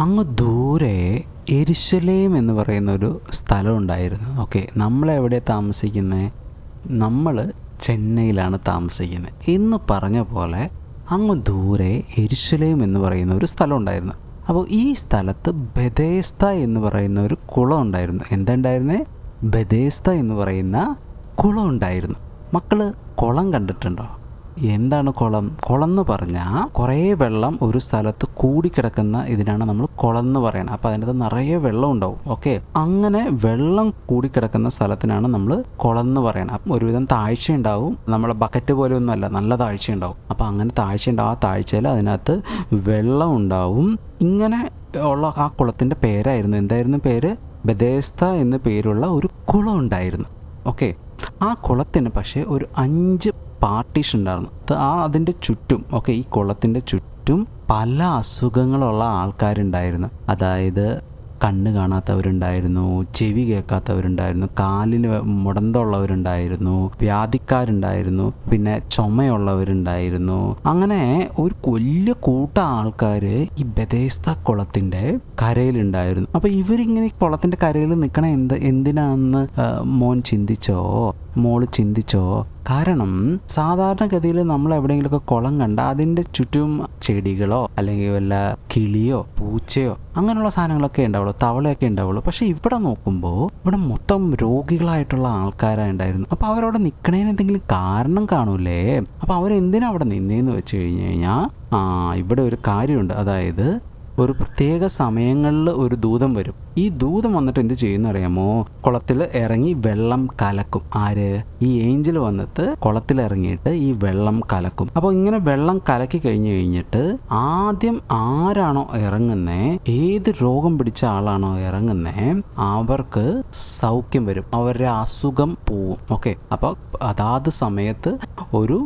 അങ്ങ് ദൂരെ യെരുശലേം എന്ന് പറയുന്ന ഒരു സ്ഥലം ഉണ്ടായിരുന്നു. ഓക്കെ, നമ്മളെവിടെ താമസിക്കുന്നത്? നമ്മൾ ചെന്നൈയിലാണ് താമസിക്കുന്നത്. ഇന്ന് പറഞ്ഞ പോലെ അങ്ങ് ദൂരെ യെരുശലേം എന്ന് പറയുന്ന ഒരു സ്ഥലം ഉണ്ടായിരുന്നു. അപ്പോൾ ഈ സ്ഥലത്ത് ബെഥേസ്ത എന്ന് പറയുന്ന ഒരു കുളം ഉണ്ടായിരുന്നു. എന്തുണ്ടായിരുന്നേ? ബെഥേസ്ത എന്ന് പറയുന്ന കുളം ഉണ്ടായിരുന്നു. മക്കൾ കുളം കണ്ടിട്ടുണ്ടോ? എന്താണ് കുളം? കുളം എന്ന് പറഞ്ഞാൽ കുറേ വെള്ളം ഒരു സ്ഥലത്ത് കൂടിക്കിടക്കുന്ന ഇതിനാണ് നമ്മൾ കുളം എന്ന് പറയുന്നത്. അപ്പോൾ അതിനകത്ത് നിറയെ വെള്ളം ഉണ്ടാവും. ഓക്കെ, അങ്ങനെ വെള്ളം കൂടിക്കിടക്കുന്ന സ്ഥലത്തിനാണ് നമ്മൾ കുളം എന്ന് പറയുന്നത്. അപ്പം ഒരുവിധം താഴ്ച ഉണ്ടാവും. നമ്മളെ ബക്കറ്റ് പോലെ ഒന്നുമല്ല, നല്ല താഴ്ച ഉണ്ടാവും. അപ്പോൾ അങ്ങനെ താഴ്ച ഉണ്ടാവും. ആ താഴ്ചയിൽ അതിനകത്ത് വെള്ളം ഉണ്ടാവും. ഇങ്ങനെ ഉള്ള ആ കുളത്തിൻ്റെ പേരായിരുന്നു, എന്തായിരുന്നു പേര്? ബെഥേസ്ത എന്ന് പേരുള്ള ഒരു കുളം ഉണ്ടായിരുന്നു. ഓക്കെ, ആ കുളത്തിന് പക്ഷേ ഒരു 5 പാർട്ടീഷൻ ഉണ്ടായിരുന്നു. അതിൻ്റെ ചുറ്റും, ഓക്കെ, ഈ കുളത്തിൻ്റെ ചുറ്റും പല അസുഖങ്ങളുള്ള ആൾക്കാരുണ്ടായിരുന്നു. അതായത് കണ്ണ് കാണാത്തവരുണ്ടായിരുന്നു, ചെവി കേൾക്കാത്തവരുണ്ടായിരുന്നു, കാലിന് മുടന്തമുള്ളവരുണ്ടായിരുന്നു, വ്യാധിക്കാരുണ്ടായിരുന്നു, പിന്നെ ചുമയുള്ളവരുണ്ടായിരുന്നു. അങ്ങനെ ഒരു വലിയ കൂട്ടം ആൾക്കാർ ഈ ബെഥേസ്ത കുളത്തിൻ്റെ കരയിലുണ്ടായിരുന്നു. അപ്പോൾ ഇവരിങ്ങനെ കുളത്തിൻ്റെ കരയിൽ നിൽക്കണ എന്തിനാണെന്ന് മോള് ചിന്തിച്ചോ? കാരണം സാധാരണഗതിയിൽ നമ്മൾ എവിടെയെങ്കിലുമൊക്കെ കുളം കണ്ട അതിൻ്റെ ചുറ്റും ചെടികളോ അല്ലെങ്കിൽ വല്ല കിളിയോ പൂച്ചയോ അങ്ങനെയുള്ള സാധനങ്ങളൊക്കെ ഉണ്ടാവുള്ളൂ, തവളയൊക്കെ ഉണ്ടാവുള്ളൂ. പക്ഷെ ഇവിടെ നോക്കുമ്പോൾ ഇവിടെ മൊത്തം രോഗികളായിട്ടുള്ള ആൾക്കാരാണ് ഉണ്ടായിരുന്നു. അപ്പോൾ അവരവിടെ നിൽക്കണേന് എന്തെങ്കിലും കാരണം കാണൂലേ? അപ്പോൾ അവരെന്തിനാ അവിടെ നിന്നേന്ന് വെച്ച് കഴിഞ്ഞ് കഴിഞ്ഞാൽ ഇവിടെ ഒരു കാര്യമുണ്ട്. അതായത് ഒരു പ്രത്യേക സമയങ്ങളിൽ ഒരു ദൂതം വരും. ഈ ദൂതം വന്നിട്ട് എന്ത് ചെയ്യുന്ന അറിയാമോ? കുളത്തിൽ ഇറങ്ങി വെള്ളം കലക്കും. ആര്? ഈ ഏഞ്ചൽ വന്നിട്ട് കുളത്തിൽ ഇറങ്ങിയിട്ട് ഈ വെള്ളം കലക്കും. അപ്പോൾ ഇങ്ങനെ വെള്ളം കലക്കി കഴിഞ്ഞിട്ട് ആദ്യം ആരാണോ ഇറങ്ങുന്നേ, ഏത് രോഗം പിടിച്ച ആളാണോ ഇറങ്ങുന്നേ, അവർക്ക് സൗഖ്യം വരും, അവരുടെ അസുഖം പോവും. ഓക്കെ, അപ്പോൾ അതാത് സമയത്ത് ഒരു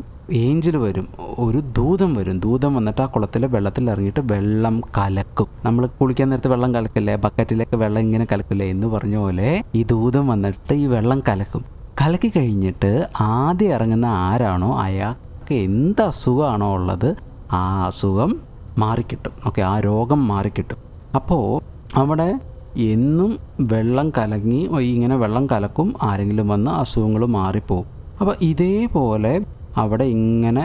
ഏഞ്ചൽ വരും, ഒരു ദൂതം വരും. ദൂതം വന്നിട്ട് ആ കുളത്തിലെ വെള്ളത്തിൽ ഇറങ്ങിയിട്ട് വെള്ളം കലക്കും. നമ്മൾ കുളിക്കാൻ നേരത്ത് വെള്ളം കലക്കില്ലേ, ബക്കറ്റിലേക്ക് വെള്ളം ഇങ്ങനെ കലക്കില്ലേ എന്ന് പറഞ്ഞ പോലെ ഈ ദൂതം വന്നിട്ട് ഈ വെള്ളം കലക്കും. കലക്കി കഴിഞ്ഞിട്ട് ആദ്യം ഇറങ്ങുന്ന ആരാണോ അയാൾക്ക് എന്ത് അസുഖമാണോ ഉള്ളത് ആ അസുഖം മാറിക്കിട്ടും. ഓക്കെ, ആ രോഗം മാറിക്കിട്ടും. അപ്പോൾ അവിടെ എന്നും വെള്ളം കലങ്ങി ഇങ്ങനെ വെള്ളം കലക്കും, ആരെങ്കിലും വന്ന് അസുഖങ്ങൾ മാറിപ്പോവും. അപ്പോൾ ഇതേപോലെ അവിടെ ഇങ്ങനെ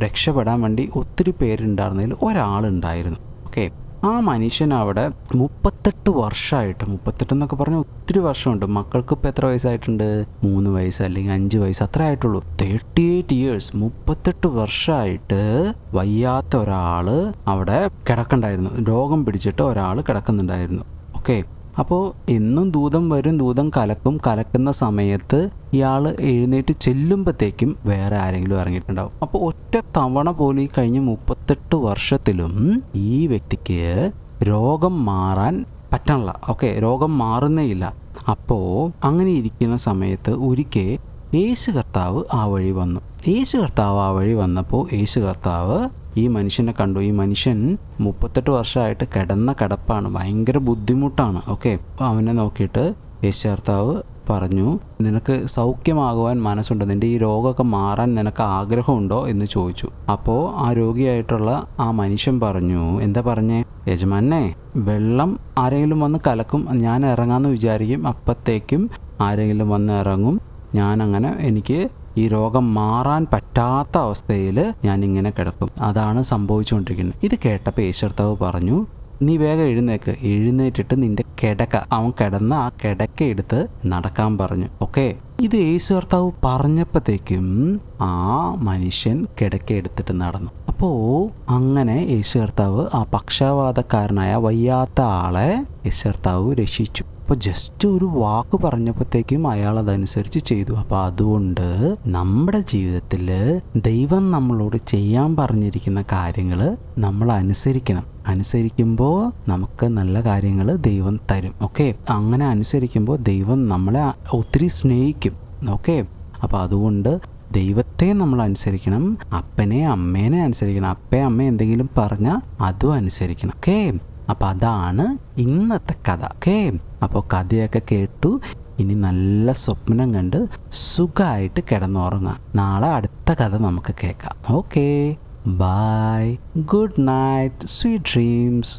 രക്ഷപ്പെടാൻ വേണ്ടി ഒത്തിരി പേരുണ്ടായിരുന്നതിൽ ഒരാളുണ്ടായിരുന്നു. ഓക്കെ, ആ മനുഷ്യൻ അവിടെ 38 വർഷമായിട്ട്, 38 എന്നൊക്കെ പറഞ്ഞാൽ ഒത്തിരി വർഷമുണ്ട്. മക്കൾക്ക് ഇപ്പോൾ എത്ര വയസ്സായിട്ടുണ്ട്? 3 വയസ്സ് അല്ലെങ്കിൽ 5 വയസ്സ് അത്ര ആയിട്ടുള്ളൂ. 38 ഇയേഴ്സ്, 38 വർഷമായിട്ട് വയ്യാത്ത ഒരാൾ അവിടെ കിടക്കണ്ടായിരുന്നു. രോഗം പിടിച്ചിട്ട് ഒരാൾ കിടക്കുന്നുണ്ടായിരുന്നു. ഓക്കെ, അപ്പോൾ എന്നും ദൂതം വരും, ദൂതം കലക്കും. കലക്കുന്ന സമയത്ത് ഇയാൾ എഴുന്നേറ്റ് ചെല്ലുമ്പോഴത്തേക്കും വേറെ ആരെങ്കിലും ഇറങ്ങിയിട്ടുണ്ടാവും. അപ്പോൾ ഒറ്റ തവണ പോലും ഈ കഴിഞ്ഞ 38 വർഷത്തിലും ഈ വ്യക്തിക്ക് രോഗം മാറാൻ പറ്റണില്ല. ഓക്കെ, രോഗം മാറുന്നേ ഇല്ല. അപ്പോൾ അങ്ങനെ ഇരിക്കുന്ന സമയത്ത് ഒരിക്കൽ യേശു കർത്താവ് ആ വഴി വന്നു. യേശു കർത്താവ് ആ വഴി വന്നപ്പോൾ യേശു കർത്താവ് ഈ മനുഷ്യനെ കണ്ടു. ഈ മനുഷ്യൻ 38 വർഷമായിട്ട് കിടന്ന കിടപ്പാണ്, ഭയങ്കര ബുദ്ധിമുട്ടാണ്. ഓക്കെ, അവനെ നോക്കിയിട്ട് യേശു കർത്താവ് പറഞ്ഞു, നിനക്ക് സൗഖ്യമാകുവാൻ മനസ്സുണ്ടോ? നിൻ്റെ ഈ രോഗമൊക്കെ മാറാൻ നിനക്ക് ആഗ്രഹമുണ്ടോ എന്ന് ചോദിച്ചു. അപ്പോൾ ആ രോഗിയായിട്ടുള്ള ആ മനുഷ്യൻ പറഞ്ഞു, എന്താ പറഞ്ഞേ? യജമാനെ, വെള്ളം ആരെങ്കിലും വന്ന് കലക്കും, ഞാൻ ഇറങ്ങാമെന്ന് വിചാരിക്കും, അപ്പത്തേക്കും ആരെങ്കിലും വന്ന് ഇറങ്ങും, ഞാനങ്ങനെ എനിക്ക് ഈ രോഗം മാറാൻ പറ്റാത്ത അവസ്ഥയിൽ ഞാനിങ്ങനെ കിടക്കും. അതാണ് സംഭവിച്ചുകൊണ്ടിരിക്കുന്നത്. ഇത് കേട്ടപ്പോൾ യേശു കർത്താവ് പറഞ്ഞു, നീ വേഗം എഴുന്നേറ്റിട്ട് നിന്റെ കിടക്ക, അവൻ കിടന്ന ആ കിടക്ക എടുത്ത് നടക്കാൻ പറഞ്ഞു. ഓക്കെ, ഇത് യേശു കർത്താവ് പറഞ്ഞപ്പോഴത്തേക്കും ആ മനുഷ്യൻ കിടക്ക എടുത്തിട്ട് നടന്നു. അപ്പോൾ അങ്ങനെ യേശു കർത്താവ് ആ പക്ഷാഘാതക്കാരനായ വയ്യാത്ത ആളെ യേശു കർത്താവ് രക്ഷിച്ചു. അപ്പോൾ ജസ്റ്റ് ഒരു വാക്ക് പറഞ്ഞപ്പോഴത്തേക്കും അയാൾ അതനുസരിച്ച് ചെയ്തു. അപ്പോൾ അതുകൊണ്ട് നമ്മുടെ ജീവിതത്തിൽ ദൈവം നമ്മളോട് ചെയ്യാൻ പറഞ്ഞിരിക്കുന്ന കാര്യങ്ങൾ നമ്മൾ അനുസരിക്കുമ്പോൾ നമുക്ക് നല്ല കാര്യങ്ങൾ ദൈവം തരും. ഓക്കെ, അങ്ങനെ അനുസരിക്കുമ്പോൾ ദൈവം നമ്മളെ ഒത്തിരി സ്നേഹിക്കും. ഓക്കെ, അപ്പോൾ അതുകൊണ്ട് ദൈവത്തെ നമ്മൾ അനുസരിക്കണം, അപ്പനെ അമ്മേനെ അനുസരിക്കണം. അപ്പേ അമ്മ എന്തെങ്കിലും പറഞ്ഞാൽ അതും അനുസരിക്കണം. ഓക്കെ, അപ്പോൾ അതാണ് ഇന്നത്തെ കഥ. ഓക്കെ, അപ്പോൾ കഥയൊക്കെ കേട്ടു. ഇനി നല്ല സ്വപ്നം കണ്ട് സുഖമായിട്ട് കിടന്നുറങ്ങാം. നാളെ അടുത്ത കഥ നമുക്ക് കേൾക്കാം. Okay, bye, good night, sweet dreams.